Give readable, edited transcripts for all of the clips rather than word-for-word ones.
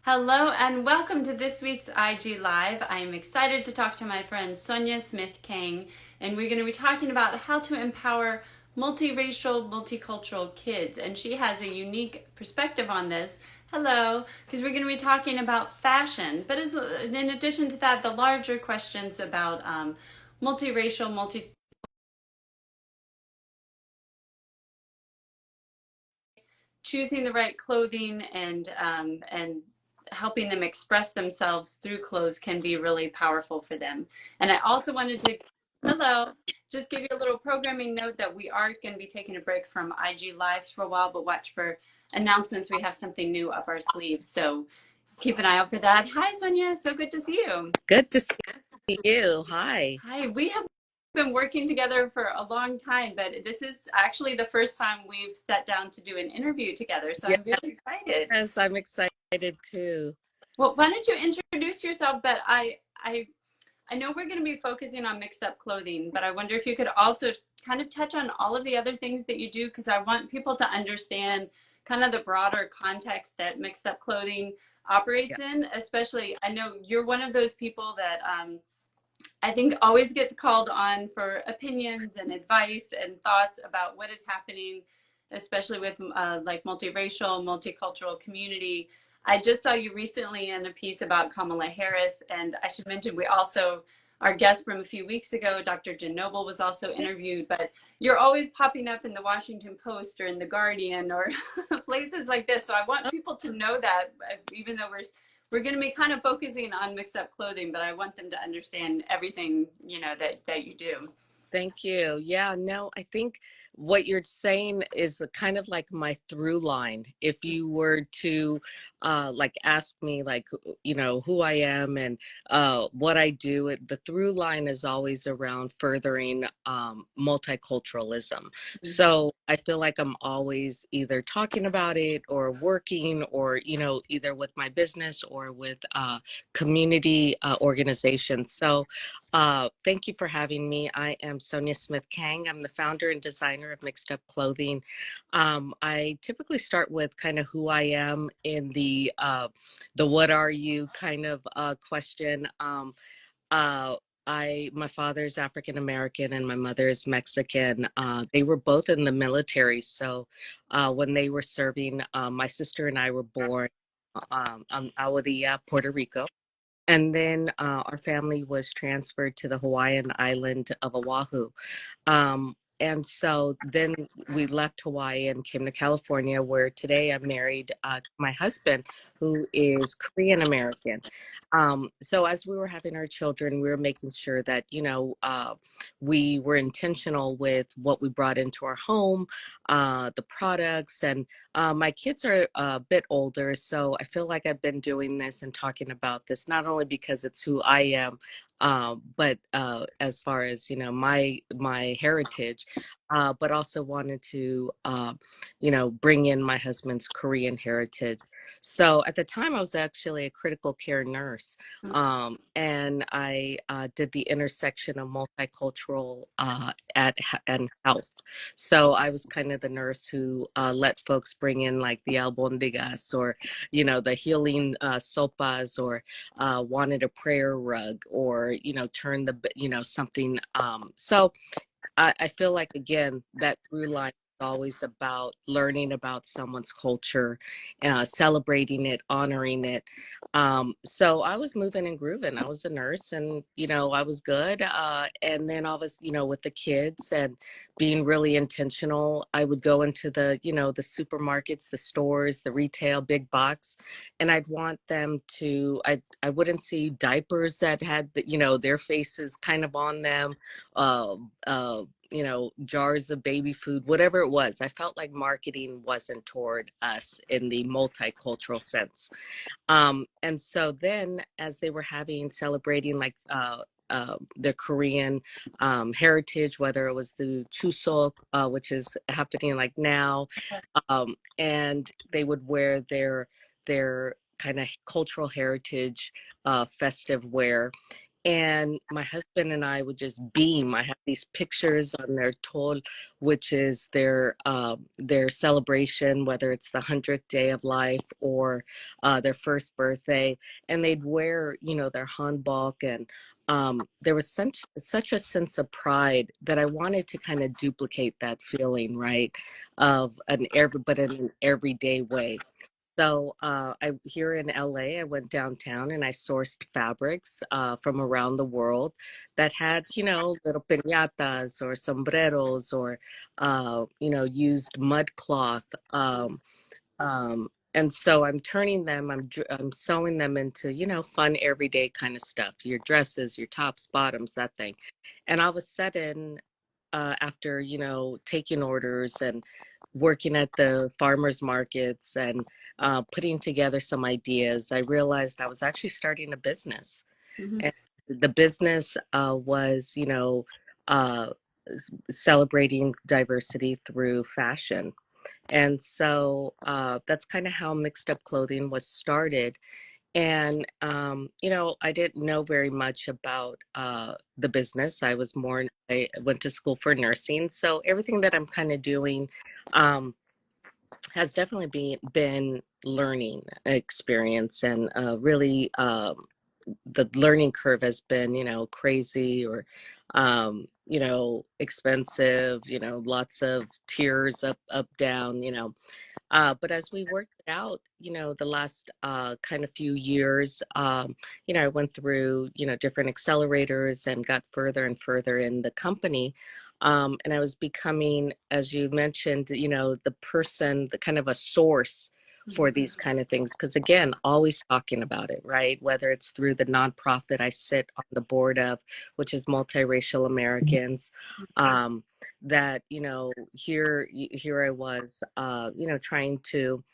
Hello and welcome to this week's IG Live. I am excited to talk to my friend Sonia Smith-Kang, and we're going to be talking about how to empower multiracial, multicultural kids. And she has a unique perspective on this. Hello, because we're going to be talking about fashion, but in addition to that, the larger questions about multiracial, choosing the right clothing and helping them express themselves through clothes can be really powerful for them. And I also wanted to, hello, just give you a little programming note that we are going to be taking a break from IG Lives for a while, but watch for announcements. We have something new up our sleeves. So keep an eye out for that. Hi, Sonia. So good to see you. Good to see you. Hi. Hi. We have been working together for a long time, but this is actually the first time we've sat down to do an interview together. So I'm very excited. Yes, I'm excited too. Well, why don't you introduce yourself? But I know we're going to be focusing on mixed up clothing, but I wonder if you could also kind of touch on all of the other things that you do, because I want people to understand kind of the broader context that mixed up clothing operates Yeah. in. Especially, I know you're one of those people that I think always gets called on for opinions and advice and thoughts about what is happening, especially with like multiracial, multicultural community. I just saw you recently in a piece about Kamala Harris, and I should mention we also, our guest from a few weeks ago, Dr. Jen Noble, was also interviewed, but you're always popping up in the Washington Post or in the Guardian or places like this. So I want people to know that, even though we're going to be kind of focusing on mixed up clothing, but I want them to understand everything, that you do. Thank you. Yeah, no, I think what you're saying is kind of like my through line. If you were to like ask me like who I am and what I do, the through line is always around furthering multiculturalism. So I feel like I'm always either talking about it or working or either with my business or with community organizations. So thank you for having me. I am Sonia Smith-Kang. I'm the founder and designer of Mixed Up Clothing. I typically start with kind of who I am in the what are you kind of question. Uh, my father's African American and my mother is Mexican. They were both in the military, so when they were serving, my sister and I were born on Awadilla, Puerto Rico. And then our family was transferred to the Hawaiian island of Oahu. And so then we left Hawaii and came to California, where today I'm married to my husband, who is Korean American. So as we were having our children, we were making sure that, we were intentional with what we brought into our home, the products. And my kids are a bit older, so I feel like I've been doing this and talking about this, not only because it's who I am, but as far as my heritage, but also wanted to bring in my husband's Korean heritage. So at the time, I was actually a critical care nurse, and I did the intersection of multicultural and health. So I was kind of the nurse who let folks bring in like the albondigas or the healing sopas, or wanted a prayer rug, or turn the something. So I feel like, again, that through line is always about learning about someone's culture, celebrating it, honoring it. So I was moving and grooving. I was a nurse, and I was good. And then all of us, with the kids and being really intentional, I would go into the supermarkets, the stores, the retail, big box, and I'd want them to. I wouldn't see diapers that had their faces kind of on them. Uh, Jars of baby food, whatever it was. I felt like marketing wasn't toward us in the multicultural sense. And so then, as they were celebrating like their Korean heritage, whether it was the Chuseok, which is happening like now, and they would wear their kind of cultural heritage festive wear. And my husband and I would just beam. I have these pictures on their tol, which is their celebration, whether it's the 100th day of life or their first birthday, and they'd wear, their hanbok, and there was such a sense of pride that I wanted to kind of duplicate that feeling, right, of but in an everyday way. So I here in LA, I went downtown and I sourced fabrics from around the world that had, little piñatas or sombreros or, used mud cloth. And so I'm turning them, I'm sewing them into, fun everyday kind of stuff, your dresses, your tops, bottoms, that thing. And all of a sudden, after, taking orders and working at the farmers markets and putting together some ideas, I realized I was actually starting a business. Mhm. And the business was, uh, celebrating diversity through fashion. And so that's kind of how Mixed Up Clothing was started. And, I didn't know very much about the business. I went to school for nursing. So everything that I'm kind of doing um, has definitely been learning experience, and really the learning curve has been, crazy, or, expensive, lots of tears, up, down, but as we worked it out, the last kind of few years, I went through, different accelerators and got further and further in the company. And I was becoming, as you mentioned, the person, the kind of a source for Mhm. these kind of things. Because again, always talking about it, right? Whether it's through the nonprofit I sit on the board of, which is Multiracial Americans. That here I was trying to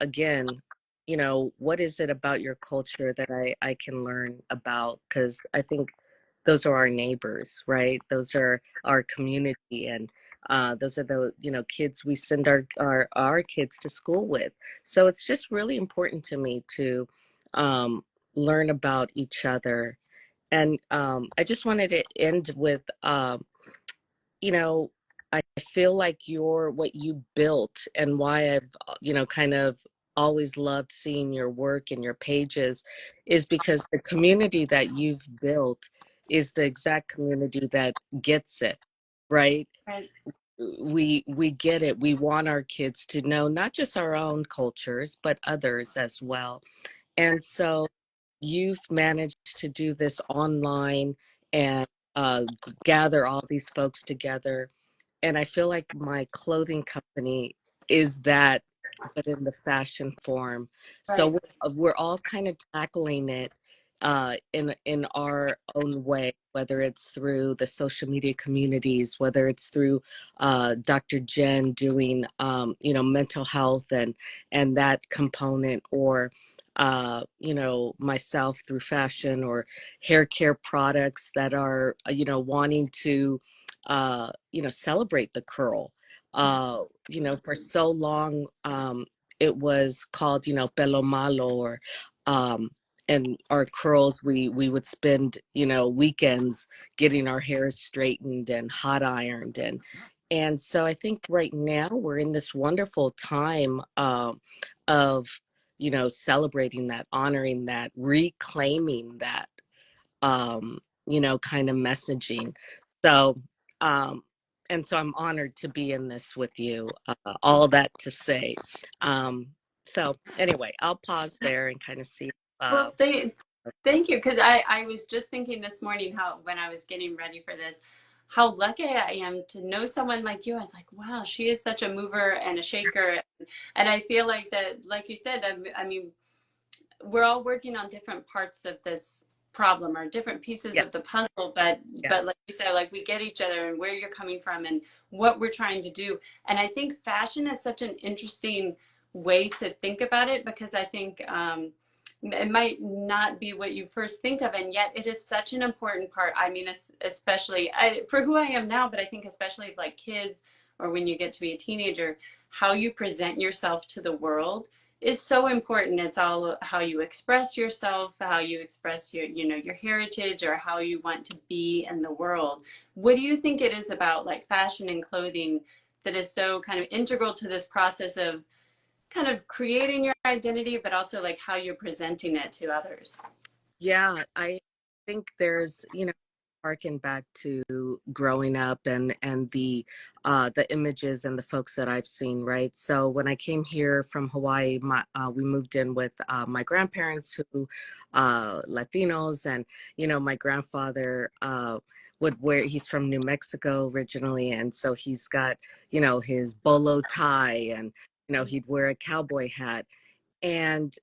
again, what is it about your culture that I can learn about, because I think those are our neighbors, right? Those are our community, and those are the kids we send our kids to school with. So it's just really important to me to learn about each other. And I just wanted to end with you know, I feel like what you built, and why I've, kind of always loved seeing your work and your pages, is because the community that you've built is the exact community that gets it, right? Right. We get it. We want our kids to know not just our own cultures, but others as well. And so you've managed to do this online and gather all these folks together. And I feel like my clothing company is that, but in the fashion form. So Right. we're all kind of tackling it in our own way, whether it's through the social media communities, whether it's through Dr. Jen doing mental health and that component, or myself through fashion or hair care products that are wanting to celebrate the curl. For so long, it was called, pelo malo, or, and our curls, we would spend, weekends getting our hair straightened and hot ironed. And so I think right now we're in this wonderful time of, celebrating that, honoring that, reclaiming that, kind of messaging. So, um, and so I'm honored to be in this with you. All that to say. Um, so anyway, I'll pause there and kind of see. Uh, Well, thank you. Because I was just thinking this morning how, when I was getting ready for this, how lucky I am to know someone like you. I was like, wow, she is such a mover and a shaker. And I feel like that, like you said, I mean, we're all working on different parts of this problem, or different pieces yeah, of the puzzle, but yeah, like you said, like, we get each other and where you're coming from and what we're trying to do. And I think fashion is such an interesting way to think about it, because I think it might not be what you first think of, and yet it is such an important part. I mean, especially for who I am now, but I think especially like kids, or when you get to be a teenager, how you present yourself to the world is so important. It's all how you express yourself, how you express your, you know, your heritage or how you want to be in the world. What do you think it is about like fashion and clothing that is so kind of integral to this process of kind of creating your identity, but also like how you're presenting it to others? Yeah, I think there's, harken back to growing up and the images and the folks that I've seen, right? So when I came here from Hawaii, we moved in with my grandparents who Latinos, and my grandfather would wear. He's from New Mexico originally, and so he's got his bolo tie, and he'd wear a cowboy hat. And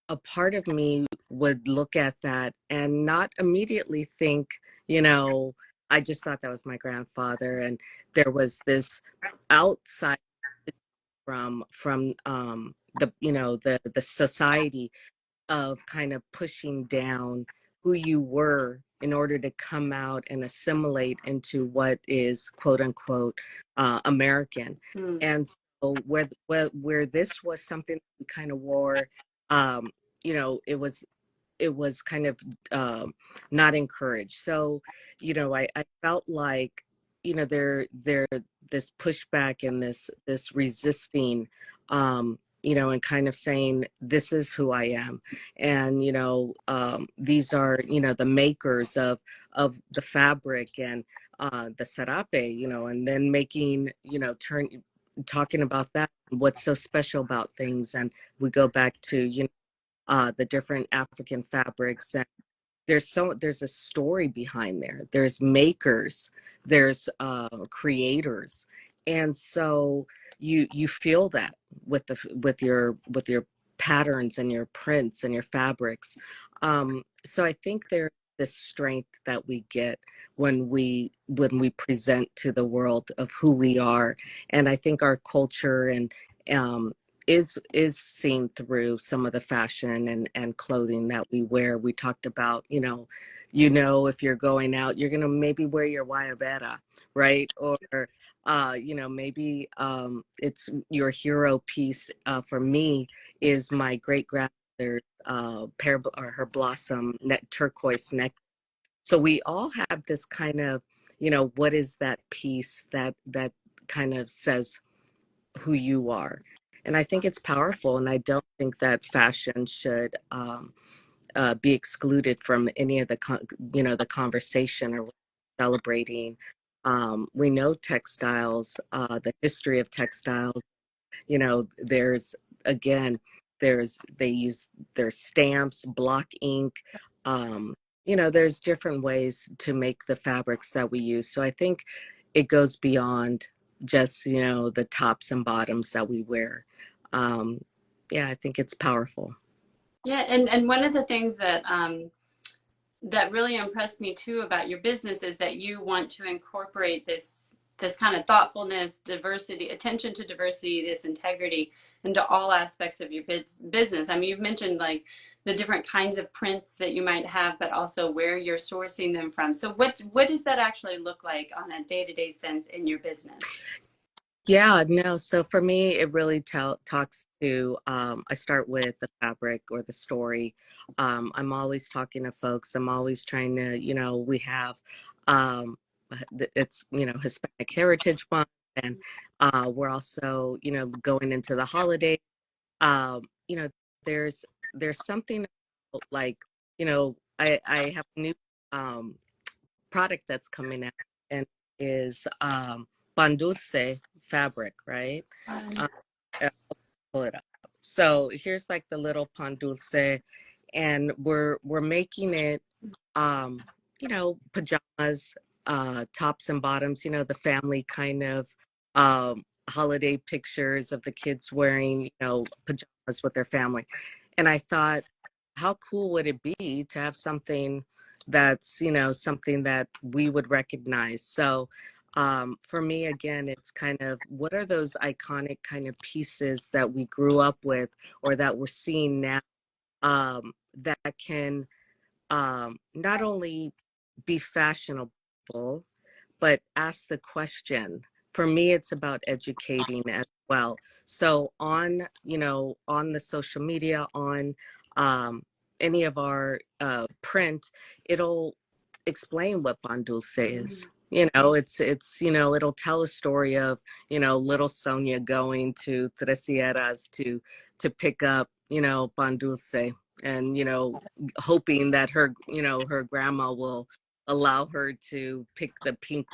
a part of me would look at that and not immediately think, you know, I just thought that was my grandfather. And there was this outside from the society of kind of pushing down who you were in order to come out and assimilate into what is quote unquote American. Mm. And so where this was something we kind of wore, um, it was kind of not encouraged. So, I felt like, there this pushback and this resisting, and kind of saying, this is who I am. And, these are, the makers of the fabric and the serape, and then making, talking about that, what's so special about things. And we go back to, the different African fabrics, and there's a story behind there. There's makers, there's creators, and so you feel that with your patterns and your prints and your fabrics. So I think there's this strength that we get when we present to the world of who we are, and I think our culture and um, is seen through some of the fashion and clothing that we wear. We talked about, if you're going out, you're gonna maybe wear your guayabera, right? Or maybe it's your hero piece. For me, is my great grandmother's or her blossom turquoise neck. So we all have this kind of, what is that piece that kind of says who you are. And I think it's powerful. And I don't think that fashion should be excluded from any of the conversation or celebrating. We know textiles, the history of textiles. There's again, they use their stamps, block ink. Um, there's different ways to make the fabrics that we use. So I think it goes beyond just the tops and bottoms that we wear. Um, yeah, I think it's powerful. Yeah, and one of the things that that really impressed me too about your business is that you want to incorporate this kind of thoughtfulness, diversity, attention to diversity, this integrity into all aspects of your business. I mean, you've mentioned like the different kinds of prints that you might have, but also where you're sourcing them from. So what does that actually look like on a day-to-day sense in your business? Yeah, no. So for me, it really talks to, I start with the fabric or the story. I'm always talking to folks. I'm always trying to, we have, um, it's, Hispanic Heritage Month, and we're also, going into the holiday. Um, you know, there's something about, like, I have a new um, product that's coming out, and is pan dulce fabric, right? Um, I'll pull it up. So here's like the little pan dulce, and we're making it, um, pajamas, tops and bottoms. The family kind of holiday pictures of the kids wearing pajamas with their family, and I thought, how cool would it be to have something that's something that we would recognize. So for me, again, it's kind of, what are those iconic kind of pieces that we grew up with or that we're seeing now, that can not only be fashionable, but ask the question. For me, it's about educating as well. So on, on the social media, on um, any of our print, it'll explain what pan dulce is. It'll tell a story of, little Sonia going to Tresieras to pick up, pan dulce, and, hoping that her grandma will allow her to pick the pink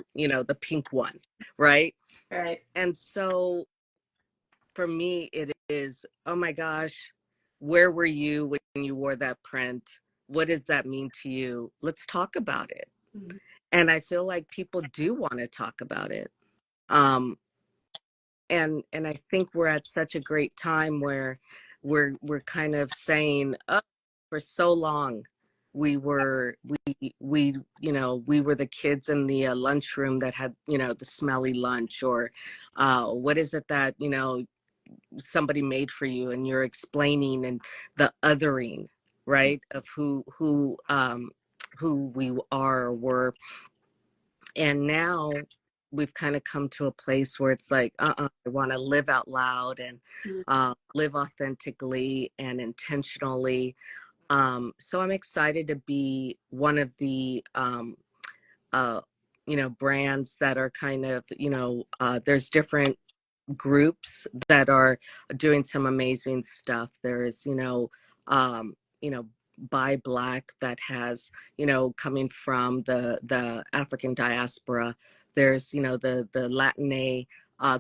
one, right? Right. And so for me, it is, oh my gosh, where were you when you wore that print? What does that mean to you? Let's talk about it. Mhm. And I feel like people do want to talk about it. Um, and I think we're at such a great time where we're kind of saying, oh, for so long we were the kids in the lunchroom that had the smelly lunch, or what is it that somebody made for you, and you're explaining, and the othering, right, of who we are or were. And now we've kind of come to a place where it's like, I want to live out loud and Mhm. live authentically and intentionally. So I'm excited to be one of the uh, brands that are kind of, there's different groups that are doing some amazing stuff. There's, you know, Buy Black, that has, coming from the African diaspora. There's, the Latin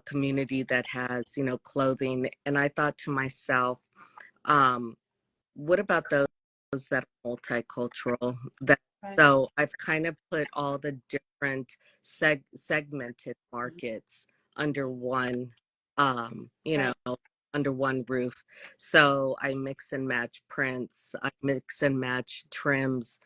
community that has, clothing. And I thought to myself, um, what about those that are multicultural? That Right. so I've kind of put all the different segmented markets under one, Right. under one roof. So I mix and match prints, I mix and match trims,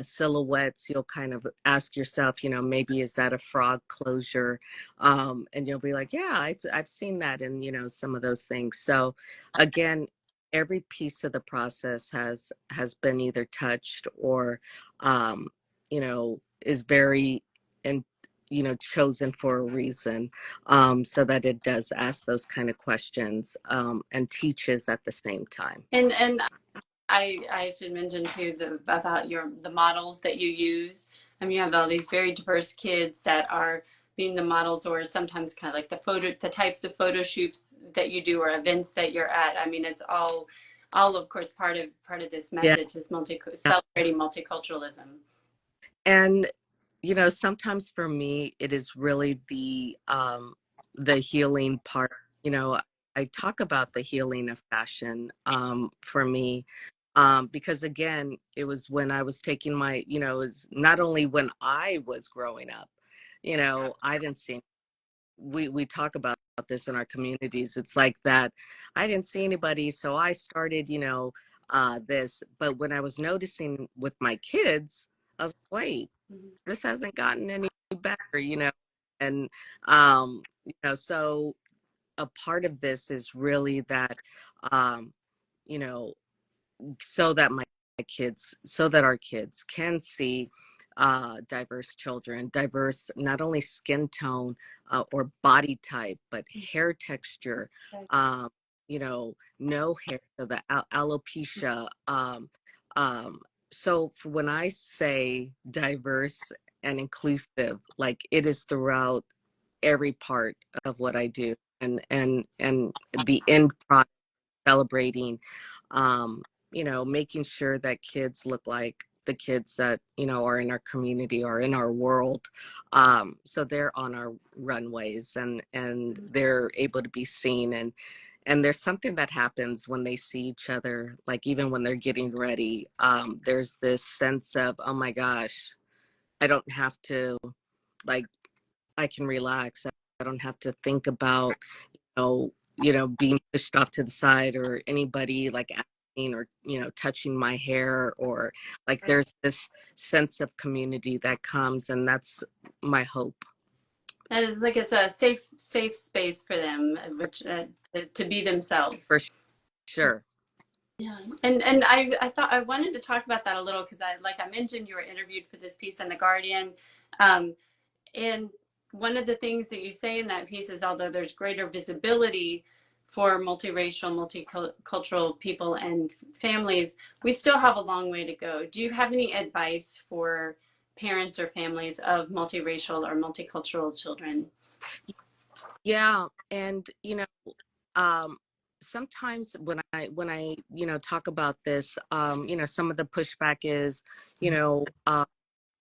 silhouettes. You'll kind of ask yourself, maybe is that a frog closure? And you'll be like, yeah, I've seen that in, some of those things. So again, every piece of the process has been either touched or is very, and chosen for a reason, so that it does ask those kind of questions, and teaches at the same time. And I should mention too about the models that you use. I mean, you have all these very diverse kids that are being the models, or sometimes kind of like the types of photo shoots that you do or events that you're at. I mean, it's all of course part of this Yeah. message is celebrating multiculturalism. And sometimes for me it is really the healing part. I talk about the healing of fashion, for me, because again, it was when I was taking my, it was not only when I was growing up, I didn't see, we talk about this in our communities. It's like that, I didn't see anybody, so I started, this. But when I was noticing with my kids, I was like, wait, Mhm. this hasn't gotten any better, and so a part of this is really that, um you know so that our kids can see diverse children, diverse not only skin tone, or body type, but hair texture, um, no hair, so the alopecia. So for when I say diverse and inclusive, like, it is throughout every part of what I do, and the end product, celebrating, making sure that kids look like the kids that, are in our community or in our world. So they're on our runways, and they're able to be seen, and there's something that happens when they see each other, like even when they're getting ready. There's this sense of, oh my gosh, I don't have to, like, I can relax. I don't have to think about, being pushed off to the side, or anybody like asking, or, touching my hair, or like, Right. there's this sense of community that comes, and that's my hope. And it's like it's a safe space for them, which to be themselves. For sure. Yeah, and I thought I wanted to talk about that a little because like I mentioned, you were interviewed for this piece in the Guardian, um, and one of the things that you say in that piece is, although there's greater visibility for multiracial, multicultural people and families, we still have a long way to go. Do you have any advice for parents or families of multiracial or multicultural children? Yeah, and um, sometimes when I talk about this, some of the pushback is, you know,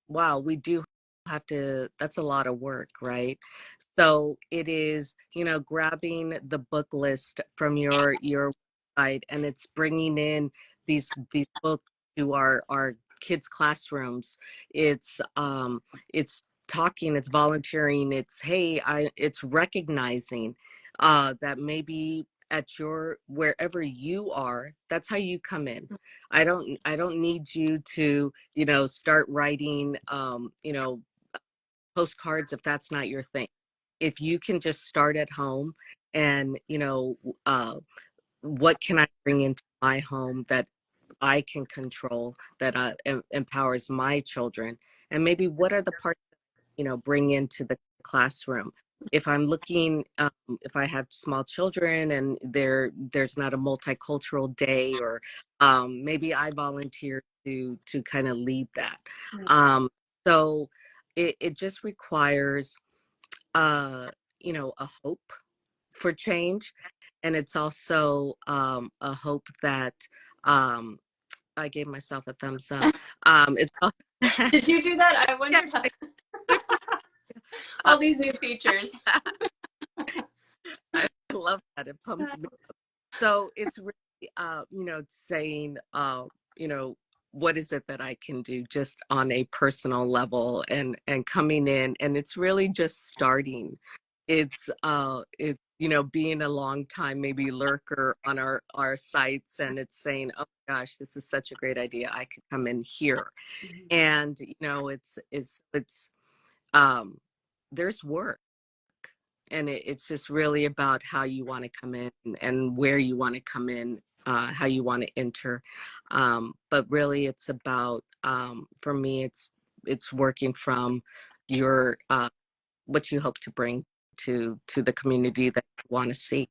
wow, we do have to, that's a lot of work, right? So it is, grabbing the book list from your website, and it's bringing in these books to our kids' classrooms. It's talking, it's volunteering, it's, hey, it's recognizing that maybe at your wherever you are, that's how you come in. I don't need you to start writing postcards if that's not your thing. If you can just start at home, and uh what can I bring into my home that I can control, that empowers my children, and maybe what are the parts bring into the classroom. If I'm looking, if I have small children and there's not a multicultural day, or maybe I volunteer to kind of lead that. um, so it just requires a hope for change, and it's also a hope that um, I gave myself a thumbs up. It's Did you do that? I yeah, wondered how good for, uh, all these new features. I love that. It pumped me. So it's really, saying, you know, what is it that I can do just on a personal level, and coming in, and it's really just starting. It's being a long time maybe lurker on our sites, and it's saying, oh gosh, this is such a great idea. I could come in here, and it's um, there's work, and it's just really about how you want to come in, and where you want to come in, how you want to enter. But really it's about, for me, it's working from your what you hope to bring to the community that you want to see.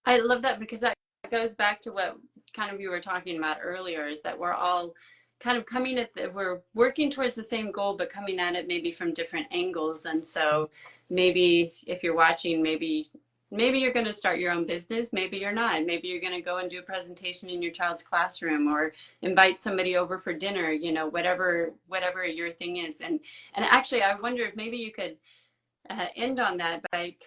I love that because that goes back to what kind of you were talking about earlier, is that we're all kind of coming at we're working towards the same goal, but coming at it maybe from different angles. And so maybe if you're watching, maybe you're going to start your own business, maybe you're not. Maybe you're going to go and do a presentation in your child's classroom, or invite somebody over for dinner, whatever your thing is. And actually, I wonder if maybe you could end on that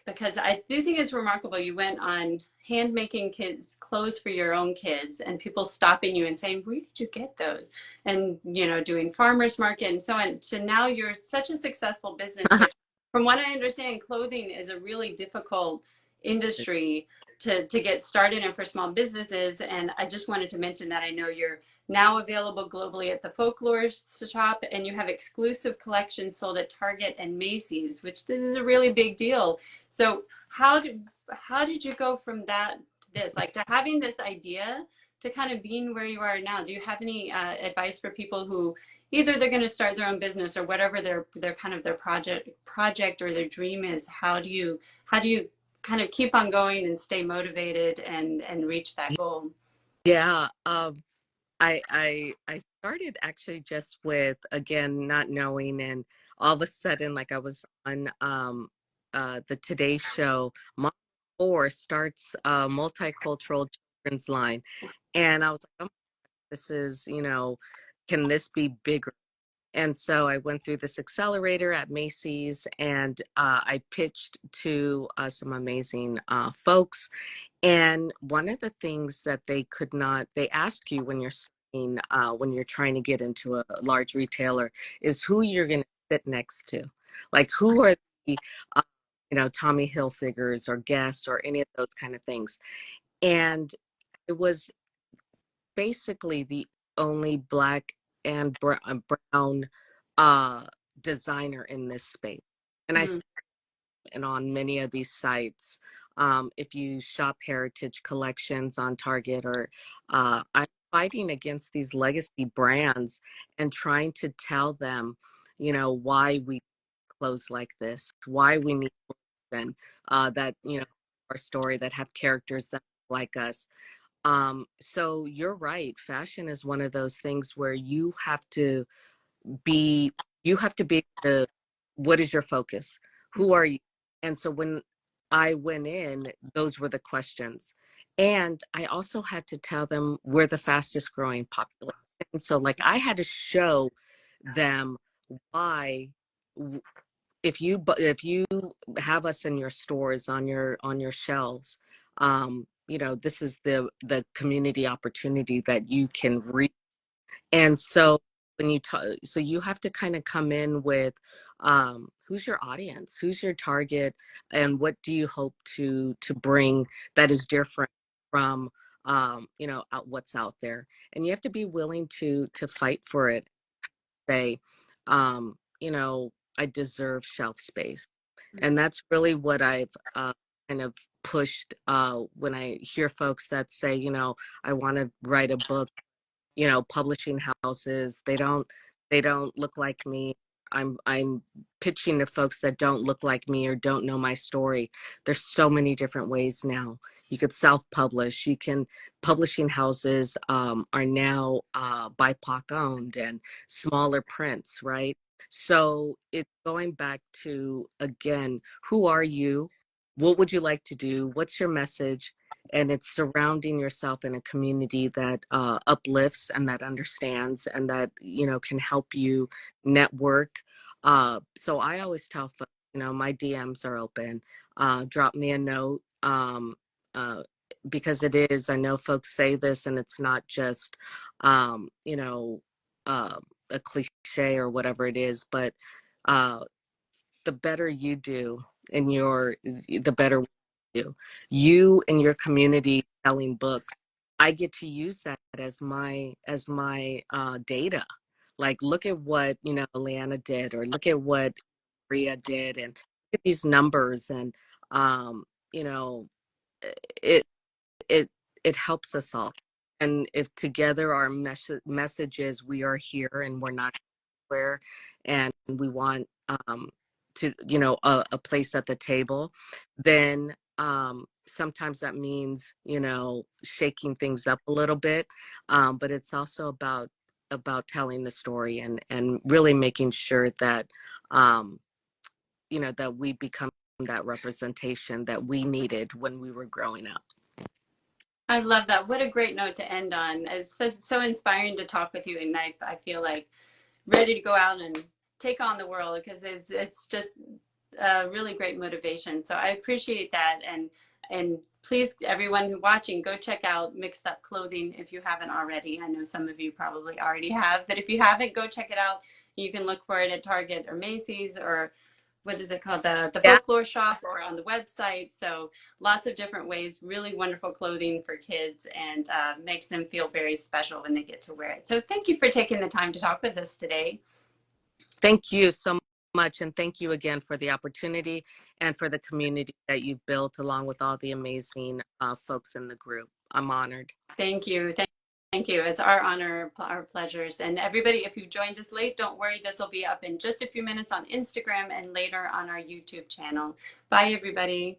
because I do think it's remarkable. You went on hand making kids clothes for your own kids, and people stopping you and saying, where did you get those? And doing farmers market and so on. So now you're such a successful business, which from what I understand, clothing is a really difficult industry to get started in for small businesses. And I just wanted to mention that I know you're now available globally at the Folklore Shop, and you have exclusive collections sold at Target and Macy's, which this is a really big deal. So how did you go from that to this, like to having this idea to kind of being where you are now? Do you have any advice for people who either they're going to start their own business, or whatever their kind of their project or their dream is? How do you kind of keep on going and stay motivated and reach that goal? Yeah. I started actually just with, again, not knowing, and all of a sudden, like, I was on the Today Show. Mom 4 starts a multicultural children's line, and I was like, oh, this is, can this be bigger? And so I went through this accelerator at Macy's, and I pitched to some amazing folks. And one of the things that they ask you when you're starting, when you're trying to get into a large retailer, is who you're going to sit next to. Like, who are the, uh, Tommy Hilfigers or Guess or any of those kind of things. And it was basically the only Black and brown uh, designer in this space. And I Mm. and on many of these sites, if you shop heritage collections on Target, or I'm fighting against these legacy brands and trying to tell them, why we clothes like this, why we need, and that. our story, that have characters that like us. So you're right. Fashion is one of those things where be you have to be the what is your focus? Who are you? And so when I went in, those were the questions. And I also had to tell them we're the fastest growing population. So like I had to show them why if you have us in your stores on your shelves, this is the community opportunity that you can reach. And so when you talk, so you have to kind of come in with who's your audience, who's your target, and what do you hope to bring that is different from what's out there. And you have to be willing to fight for it. Say, I deserve shelf space, and that's really what I've kind of pushed when I hear folks that say, I want to write a book, publishing houses, they don't look like me. I'm pitching to folks that don't look like me or don't know my story. There's so many different ways now. You could self-publish. You can Publishing houses are now BIPOC owned and smaller prints, right? So it's going back to, again, who are you? What would you like to do? What's your message? And it's surrounding yourself in a community that uplifts and that understands and that can help you network. So I always tell folks, my DMs are open. Drop me a note, uh, because it is, I know folks say this and it's not just um, you know uh, a cliche or whatever it is, but uh, the better you do in the better you and your community selling books. I get to use that as my data. Like, look at what Leanna did, or look at what Maria did, and look at these numbers. And um you know it it it helps us all. And if together our message is we are here and we're not where, and we want to a place at the table, then sometimes that means shaking things up a little bit, but it's also about telling the story and really making sure that um that we become that representation that we needed when we were growing up. I love that. What a great note to end on. It's so inspiring to talk with you, and I feel like ready to go out and take on the world, because it's just a really great motivation. So I appreciate that, and please, everyone who's watching, go check out Mixed Up Clothing if you haven't already. I know some of you probably already have, but if you haven't, go check it out. You can look for it at Target or Macy's, or what is it called, the Yeah, folklore shop, or on the website. So lots of different ways, really wonderful clothing for kids, and makes them feel very special when they get to wear it. So thank you for taking the time to talk with us today. thank you so much, and thank you again for the opportunity and for the community that you've built along with all the amazing folks in the group. I'm honored. Thank you. Thank you. It's our honor, our pleasures. And everybody, if you joined us late, don't worry. This will be up in just a few minutes on Instagram and later on our YouTube channel. Bye, everybody.